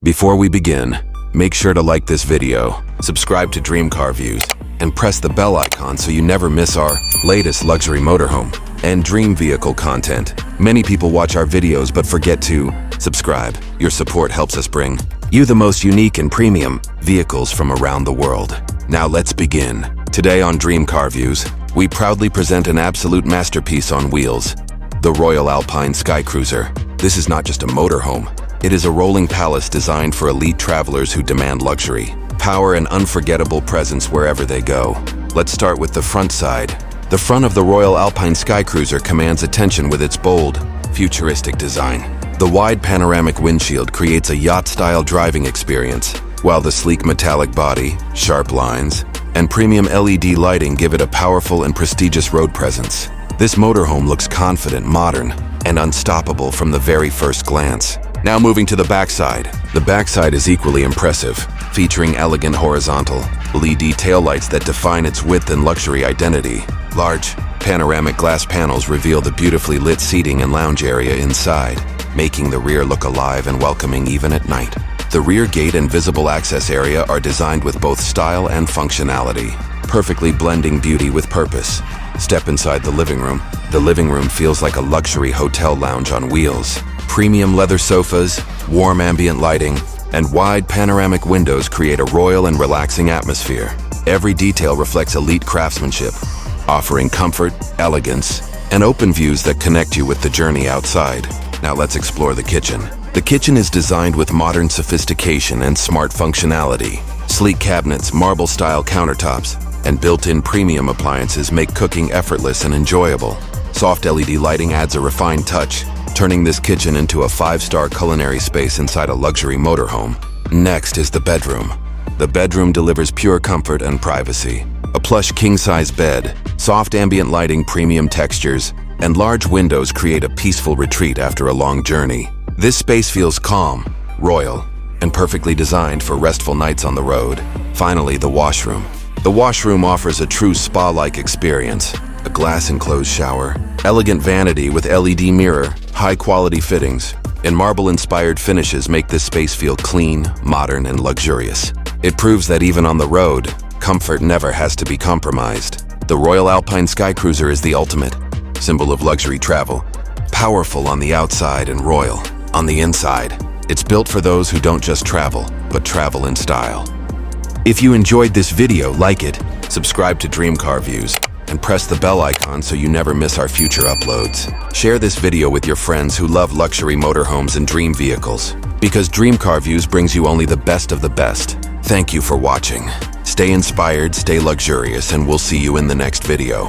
Before we begin, make sure to like this video, subscribe to Dream Car Views, and press the bell icon so you never miss our latest luxury motorhome and dream vehicle content. Many people watch our videos but forget to subscribe. Your support helps us bring you the most unique and premium vehicles from around the world. Now let's begin. Today on Dream Car Views, we proudly present an absolute masterpiece on wheels, the Royal Alpine SkyCruiser. This is not just a motorhome. It is a rolling palace designed for elite travelers who demand luxury, power, and unforgettable presence wherever they go. Let's start with the front side. The front of the Royal Alpine SkyCruiser commands attention with its bold, futuristic design. The wide panoramic windshield creates a yacht-style driving experience, while the sleek metallic body, sharp lines, and premium LED lighting give it a powerful and prestigious road presence. This motorhome looks confident, modern, and unstoppable from the very first glance. Now moving to the backside. The backside is equally impressive, featuring elegant horizontal LED taillights that define its width and luxury identity. Large, panoramic glass panels reveal the beautifully lit seating and lounge area inside, making the rear look alive and welcoming even at night. The rear gate and visible access area are designed with both style and functionality, perfectly blending beauty with purpose. Step inside the living room. The living room feels like a luxury hotel lounge on wheels. Premium leather sofas, warm ambient lighting, and wide panoramic windows create a royal and relaxing atmosphere. Every detail reflects elite craftsmanship, offering comfort, elegance, and open views that connect you with the journey outside. Now let's explore the kitchen. The kitchen is designed with modern sophistication and smart functionality. Sleek cabinets, marble-style countertops, and built-in premium appliances make cooking effortless and enjoyable. Soft LED lighting adds a refined touch, turning this kitchen into a 5-star culinary space inside a luxury motorhome. Next is the bedroom. The bedroom delivers pure comfort and privacy. A plush king-size bed, soft ambient lighting, premium textures, and large windows create a peaceful retreat after a long journey. This space feels calm, royal, and perfectly designed for restful nights on the road. Finally, the washroom. The washroom offers a true spa-like experience. A glass-enclosed shower, elegant vanity with LED mirror, high-quality fittings, and marble-inspired finishes make this space feel clean, modern, and luxurious. It proves that even on the road, comfort never has to be compromised. The Royal Alpine SkyCruiser is the ultimate symbol of luxury travel. Powerful on the outside and royal on the inside. It's built for those who don't just travel, but travel in style. If you enjoyed this video, like it, subscribe to Dream Car Views, and press the bell icon so you never miss our future uploads. Share this video with your friends who love luxury motorhomes and dream vehicles, because Dream Car Views brings you only the best of the best. Thank you for watching. Stay inspired, stay luxurious, and we'll see you in the next video.